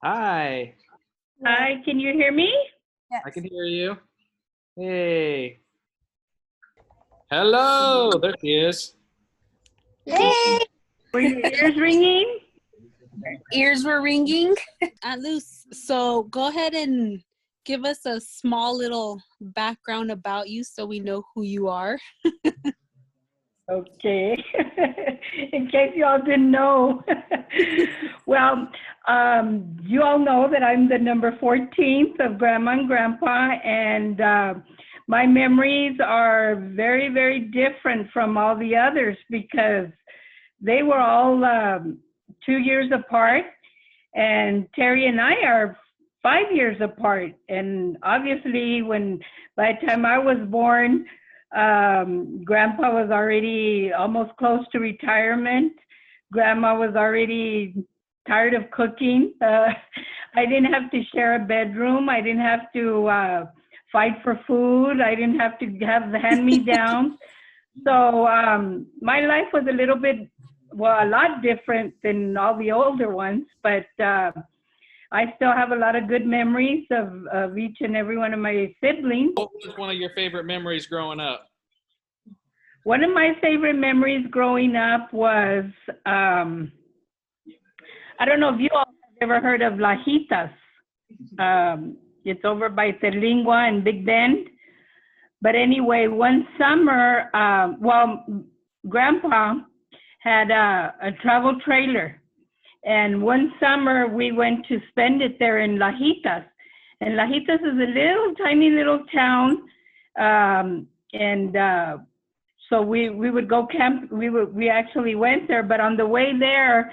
Hi, Hi, can you hear me? Yes. I can hear you. Hey. Hello, there she is. Hey, Were your ears ringing? ears were ringing. Luz, so go ahead and give us a small little background about you so we know who you are. Okay, in case you all didn't know. Well, you all know that I'm the number 14th of Grandma and Grandpa, and my memories are very, very different from all the others because they were all 2 years apart, and Terry and I are 5 years apart. And obviously, by the time I was born, Grandpa was already almost close to retirement. Grandma was already tired of cooking. I didn't have to share a bedroom. I didn't have to fight for food. I didn't have to have the hand-me-downs. So my life was a lot different than all the older ones, but I still have a lot of good memories of each and every one of my siblings. What was one of your favorite memories growing up? One of my favorite memories growing up was, I don't know if you all have ever heard of Lajitas. It's over by Terlingua and Big Bend. But anyway, one summer, Grandpa had a travel trailer. And one summer we went to spend it there in Lajitas. And Lajitas is a little tiny little town. So we would go camp. We actually went there, but on the way there,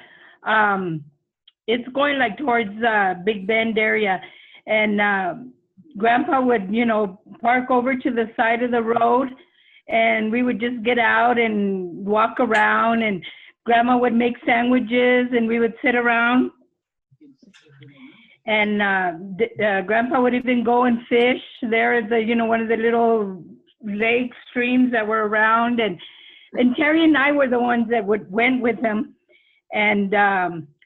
it's going like towards Big Bend area. And Grandpa would, park over to the side of the road, and we would just get out and walk around, and Grandma would make sandwiches, and we would sit around. And Grandpa would even go and fish there at one of the little lake streams that were around. And Terry and I were the ones that went with him. And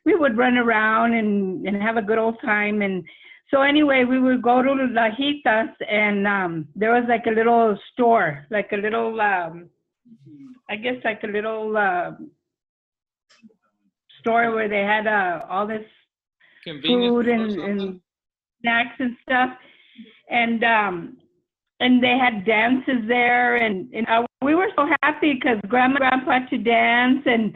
we would run around and have a good old time. And so anyway, we would go to Lajitas, and there was like a little store, like a little, store where they had all this food and snacks and stuff, and they had dances there, and we were so happy because Grandma and Grandpa to dance, and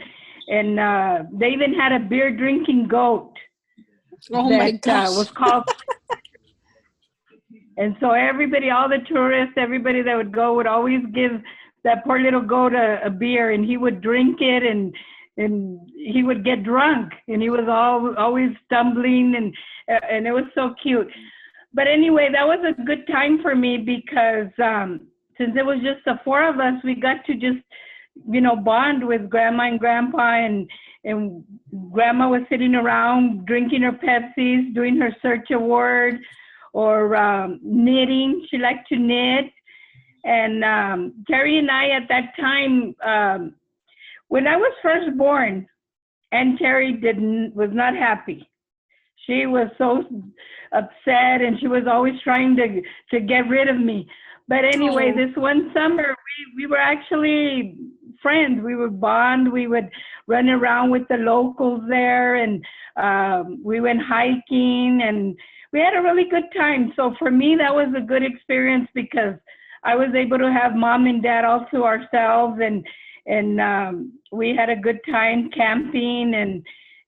they even had a beer drinking goat. Oh my gosh. Was called. And so everybody, all the tourists, everybody that would go would always give that poor little goat a beer, and he would drink it, and he would get drunk, and he was always stumbling, and it was so cute. But anyway, that was a good time for me because since it was just the four of us, we got to just, bond with Grandma and Grandpa, and Grandma was sitting around drinking her Pepsis, doing her search of word, or knitting. She liked to knit. And Terry and I at that time, when I was first born, and Terry was not happy. She was so upset, and she was always trying to get rid of me. But anyway, this one summer, we were actually friends. We would bond. We would run around with the locals there, and we went hiking, and we had a really good time. So for me, that was a good experience because I was able to have Mom and Dad all to ourselves, and we had a good time camping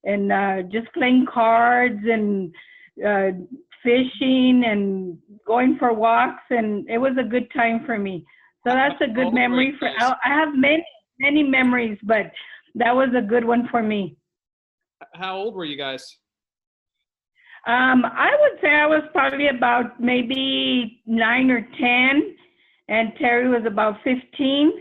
and just playing cards and fishing and going for walks, and it was a good time for me. So that's a good memory. I have many memories, but that was a good one for me. How old were you guys? I would say I was probably about maybe 9 or 10, and Terry was about 15.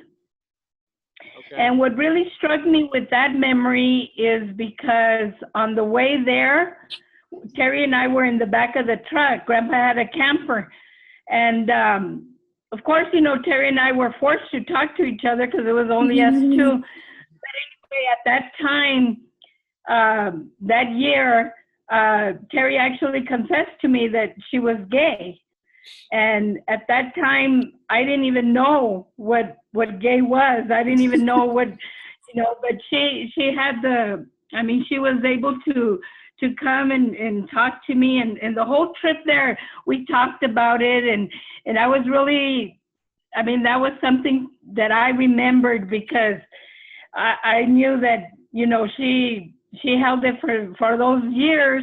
Okay. And what really struck me with that memory is because on the way there, Terry and I were in the back of the truck. Grandpa had a camper. And of course, Terry and I were forced to talk to each other because it was only us two. But anyway, at that time, that year, Terry actually confessed to me that she was gay. And at that time, I didn't even know what gay was. I didn't even know what, but she had she was able to come and talk to me. And the whole trip there, we talked about it. And I was really, that was something that I remembered because I knew that, she held it for those years.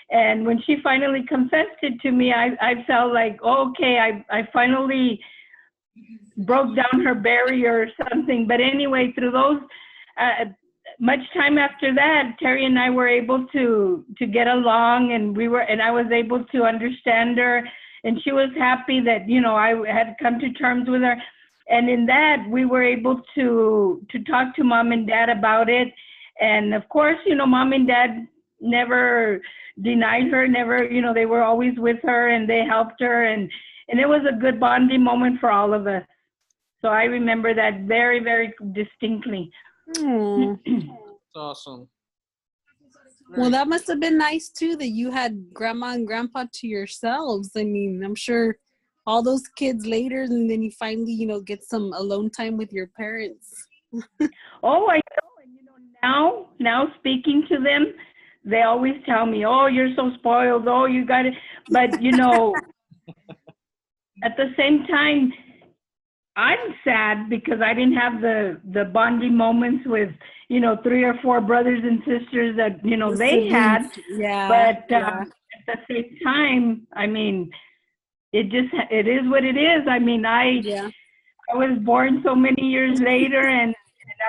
And when she finally confessed it to me, I felt like, okay, I finally broke down her barrier or something. But anyway, through those, much time after that, Terry and I were able to get along, and I was able to understand her, and she was happy that, I had come to terms with her. And in that, we were able to talk to mom and dad about it. And of course, mom and dad never denied her, never, they were always with her and they helped her. And it was a good bonding moment for all of us. So I remember that very, very distinctly. That's awesome. Well, that must have been nice too, that you had grandma and grandpa to yourselves. I'm sure all those kids later, and then you finally, get some alone time with your parents. Oh, I know. And now speaking to them, they always tell me, oh, you're so spoiled. Oh, you got it. But, at the same time, I'm sad because I didn't have the bonding moments with, 3 or 4 brothers and sisters that, they had. Yeah. But at the same time, it is what it is. I was born so many years later, and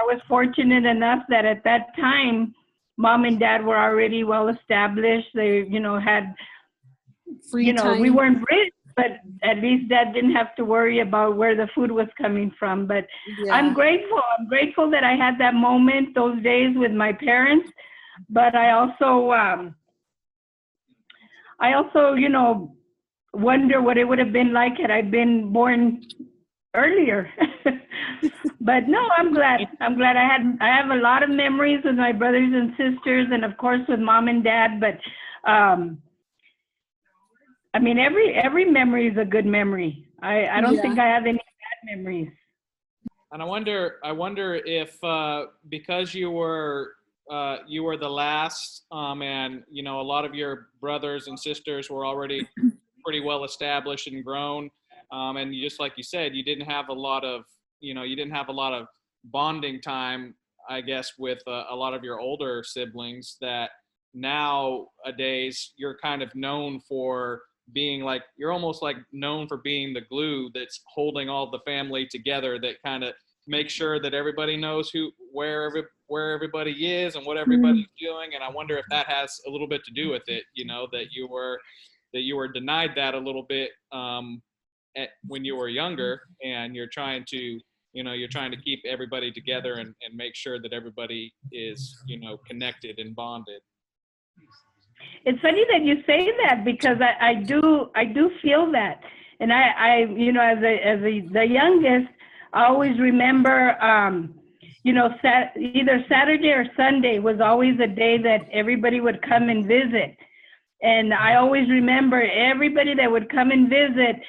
I was fortunate enough that at that time, mom and dad were already well established. They, had free time. We weren't rich, but at least dad didn't have to worry about where the food was coming from. But yeah. I'm grateful. I'm grateful that I had that moment, those days with my parents. But I also, wonder what it would have been like had I been born earlier. But no, I'm glad. I have a lot of memories with my brothers and sisters, and of course with mom and dad. But every memory is a good memory. I don't think I have any bad memories. And I wonder if because you were the last, and a lot of your brothers and sisters were already pretty well established and grown, and just like you said, you didn't have a lot of bonding time, I guess, with a lot of your older siblings, that nowadays you're kind of known for being like, you're almost like known for being the glue that's holding all the family together, that kind of makes sure that everybody knows where everybody is and what everybody's doing. And I wonder if that has a little bit to do with it, that you were denied that a little bit when you were younger, and you're trying to keep everybody together and make sure that everybody is, connected and bonded. It's funny that you say that, because I do feel that. And I the youngest, I always remember, either Saturday or Sunday was always a day that everybody would come and visit. And I always remember everybody that would come and visit,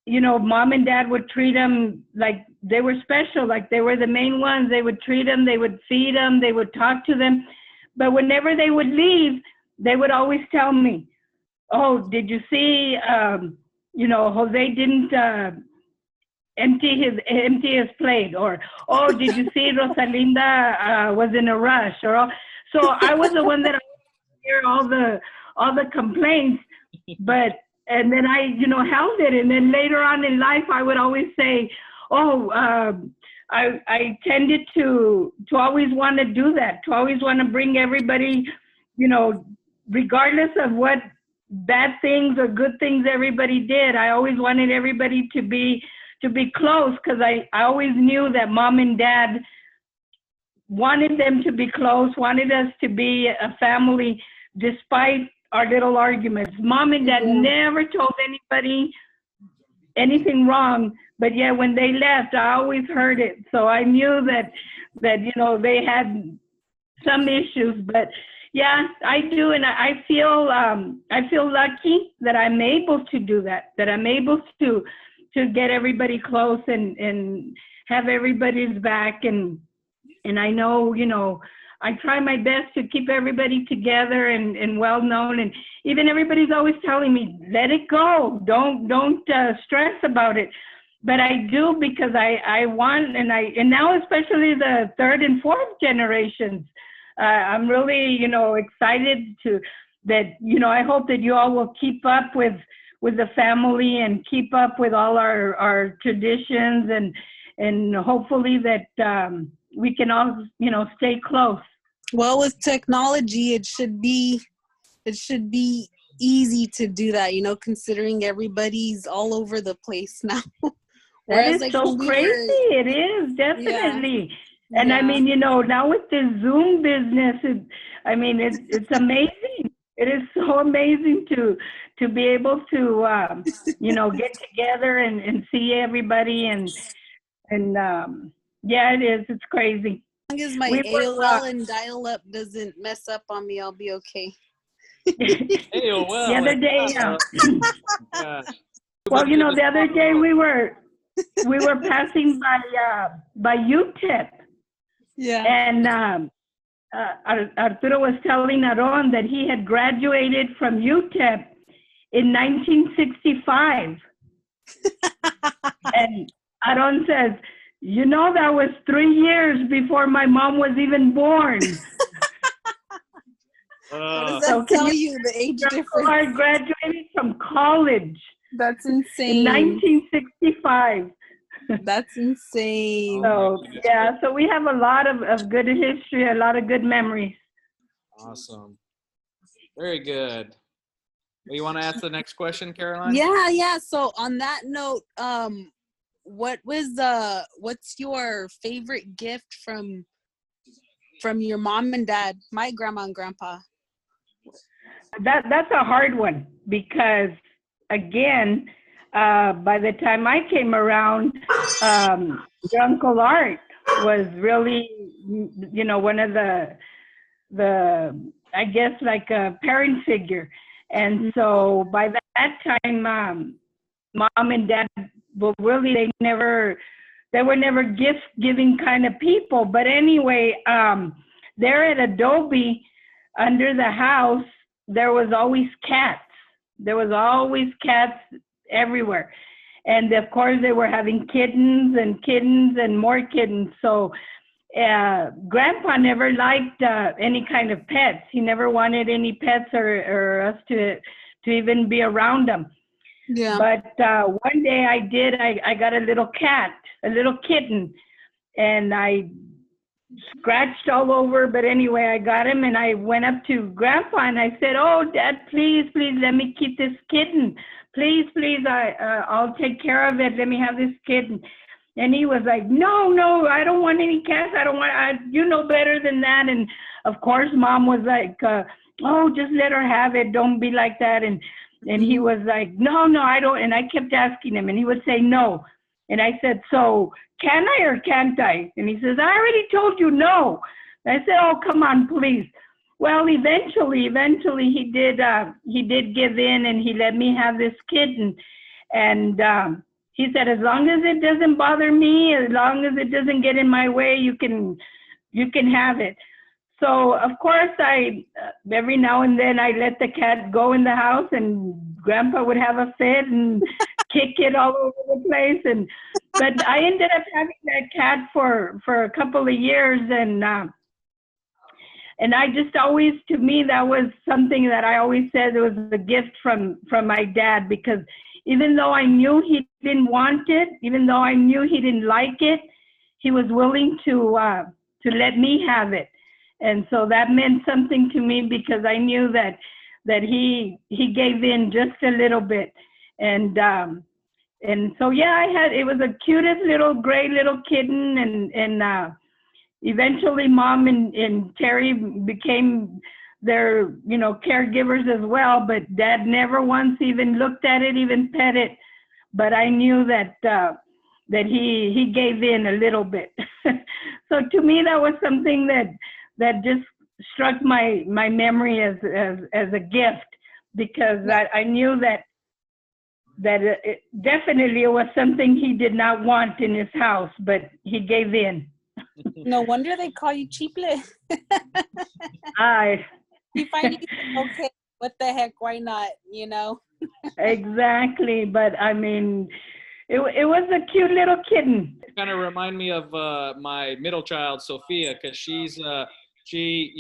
mom and dad would treat them like they were special, like they were the main ones. They would treat them, they would feed them, they would talk to them. But whenever they would leave, they would always tell me, oh, did you see, Jose didn't empty his plate, or, oh, did you see Rosalinda was in a rush, or, so I was the one that hear all the complaints, and then I, held it. And then later on in life, I would always say, oh, I tended to always want to do that, to always want to bring everybody, regardless of what bad things or good things everybody did. I always wanted everybody to be close, because I always knew that mom and dad wanted them to be close, wanted us to be a family, despite our little arguments. Mom and dad never told anybody anything wrong, but yet when they left, I always heard it. So I knew that they had some issues, but Yeah, I do, and I feel lucky that I'm able to do that. That I'm able to get everybody close and have everybody's back, and I know, I try my best to keep everybody together and well known, and even everybody's always telling me, let it go, don't stress about it. But I do, because I want, and now especially the third and fourth generations, I'm really, excited I hope that you all will keep up with the family and keep up with all our traditions, and hopefully that we can all, stay close. Well, with technology, it should be easy to do that, considering everybody's all over the place now. That is Whereas, so crazy. It is, definitely. Yeah. And Yeah. I mean, now with the Zoom business, it's amazing. It is so amazing to be able to, get together and see everybody, and yeah, it is. It's crazy. As long as my AOL and dial-up doesn't mess up on me, I'll be okay. AOL. The other day, Gosh. well, the other day we were passing by UTEP. Yeah. And Arturo was telling Aaron that he had graduated from UTEP in 1965. And Aaron says, that was 3 years before my mom was even born. What does that tell you, the age difference? I graduated from college. That's insane. In 1965. That's insane. So, yeah, so we have a lot of good history, a lot of good memories. Awesome. Very good. Well, you want to ask the next question, Caroline? Yeah. So on that note, what's your favorite gift from your mom and dad, my grandma and grandpa? That's a hard one, because again, by the time I came around, your Uncle Art was really, one of the I guess, like a parent figure. And so by that time, mom and dad were really, they were never gift giving kind of people. But anyway, there at Adobe, under the house, there was always cats. There was always cats everywhere. And of course they were having kittens and more kittens. So Grandpa never liked any kind of pets. He never wanted any pets or us to even be around them. Yeah. But one day I got a little cat, a little kitten, and I scratched all over. But anyway, I got him, and I went up to Grandpa and I said, "Oh, Dad, please let me keep this kitten. Please, I'll take care of it. Let me have this kitten." And he was like, no, I don't want any cats. You know better than that. And of course, Mom was like, oh, just let her have it. Don't be like that. And he was like, no, I don't. And I kept asking him, and he would say no. And I said, so can I or can't I? And he says, I already told you no. And I said, oh, come on, please. Well, eventually he did give in, and he let me have this kitten. And he said, as long as it doesn't bother me, as long as it doesn't get in my way, you can have it. So of course every now and then I let the cat go in the house, and Grandpa would have a fit and kick it all over the place. But I ended up having that cat for a couple of years, and I just always, to me, that was something that I always said it was a gift from my dad, because even though I knew he didn't want it, even though I knew he didn't like it, he was willing to let me have it. And so that meant something to me, because I knew that he gave in just a little bit. And so, yeah, it was the cutest little gray little kitten, and eventually Mom and Terry became their, caregivers as well, but Dad never once even looked at it, even pet it. But I knew that he gave in a little bit. So to me, that was something that just struck my memory as a gift, because I knew that definitely it was something he did not want in his house, but he gave in. No wonder they call you Chiple. I You finally said, okay, what the heck, why not, exactly, but I mean, it was a cute little kitten. Kind of remind me of my middle child, Sophia, because she,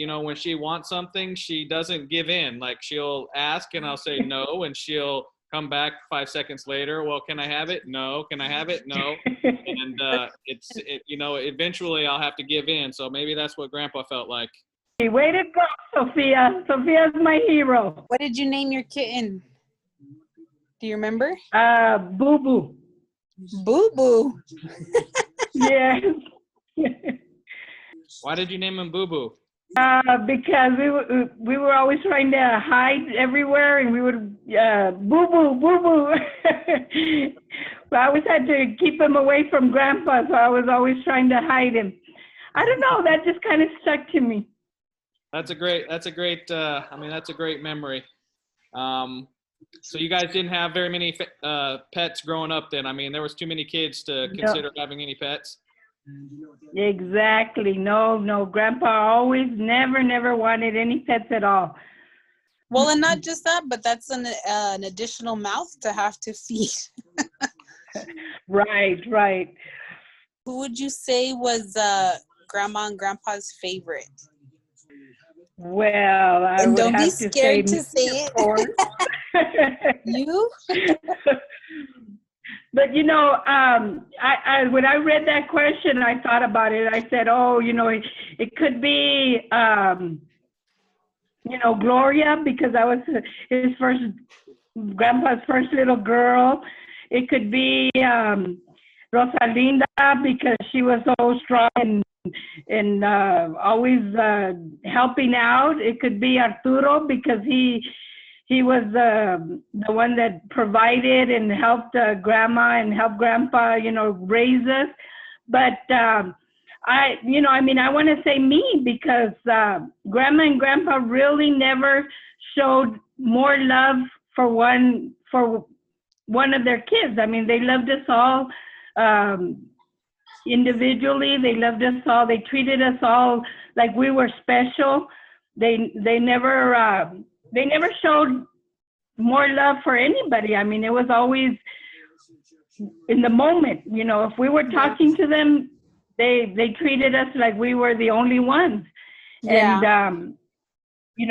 when she wants something, she doesn't give in. Like, she'll ask and I'll say no, and she'll come back 5 seconds later. Well, can I have it? No. Can I have it? No. And eventually I'll have to give in. So maybe that's what Grandpa felt like. Way to go, Sophia. Sophia's my hero. What did you name your kitten? Do you remember? Boo Boo. Boo Boo. Yes. Why did you name him Boo Boo? Because we were always trying to hide everywhere, and we would boo boo boo boo. I always had to keep him away from Grandpa, so I was always trying to hide him. I don't know. That just kind of stuck to me. That's a great memory. So you guys didn't have very many pets growing up then. I mean, there was too many kids to consider having any pets. Exactly. No. Grandpa always never wanted any pets at all. Well, and not just that, but that's an additional mouth to have to feed. Right. Who would you say was Grandma and Grandpa's favorite? Well, I and would don't have be to scared say to say it. You? But I when I read that question, I thought about it. I said, it could be Gloria, because I was his Grandpa's first little girl. It could be Rosalinda, because she was so strong and always helping out. It could be Arturo, because he was the one that provided and helped Grandma and helped Grandpa, raise us. But I want to say me, because Grandma and Grandpa really never showed more love for one of their kids. I mean, they loved us all individually. They loved us all. They treated us all like we were special. They never showed more love for anybody. I mean, it was always in the moment. If we were talking to them, they treated us like we were the only ones. Yeah. And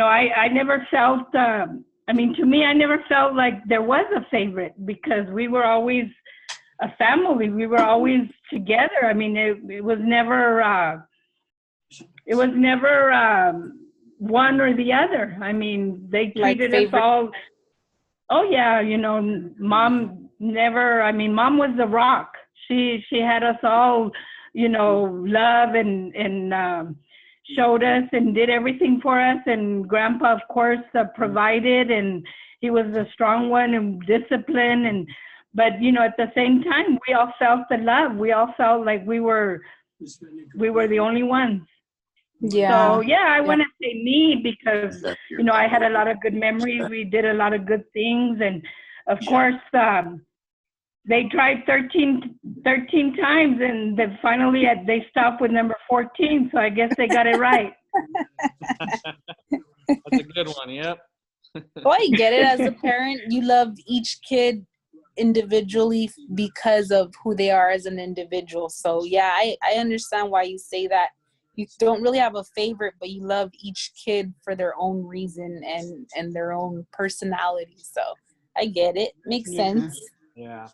I never felt. To me, I never felt like there was a favorite, because we were always a family. We were always together. I mean, it was never. It was never one or the other. I mean, they treated us all. Oh yeah, Mom never. Mom was the rock. She had us all, love and showed us and did everything for us. And Grandpa, of course, provided, and he was the strong one and disciplined. But at the same time, we all felt the love. We all felt like we were the only ones. Yeah. So yeah, I want to say me, because I had a lot of good memories. We did a lot of good things, and of course they tried 13 times, and then finally they stopped with number 14. So I guess they got it right. That's a good one. Yep. Well, I get it. As a parent, you love each kid individually because of who they are as an individual. So yeah, I understand why you say that. You don't really have a favorite, but you love each kid for their own reason and their own personality. So I get it. Makes sense. Yeah.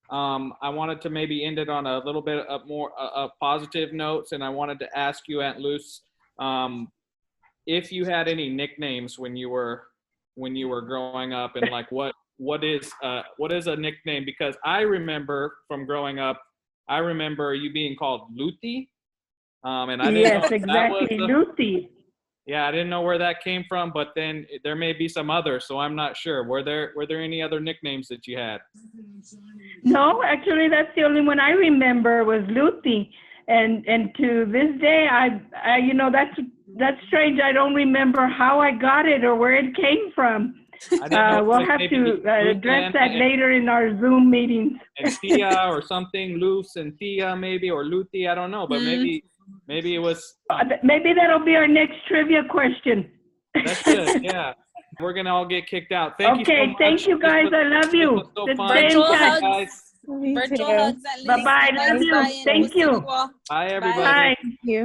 I wanted to maybe end it on a little bit of more positive notes, and I wanted to ask you, Aunt Luz, if you had any nicknames when you were growing up, and like what is a nickname? Because I remember from growing up, you being called Luti. And I didn't know exactly, Luti. Yeah, I didn't know where that came from, but then there may be some others, so I'm not sure. Were there any other nicknames that you had? No, actually, that's the only one I remember was Luti, and to this day, I That's strange. I don't remember how I got it or where it came from. I didn't know if We'll like have maybe to Luz address that later in our Zoom meetings. and Tia or something, Luz and Tia maybe, or Luthi, I don't know, but maybe it was. Maybe that'll be our next trivia question. That's good, yeah. We're gonna all get kicked out. Thank you so Okay, much. thank you guys. I love you. This was so Let's fun. stay in Virtual touch. hugs. Me Virtual too. hugs at least. Bye-bye. Love you. Bye, and Thank we'll see you. all. Bye, everybody. Bye. Thank you.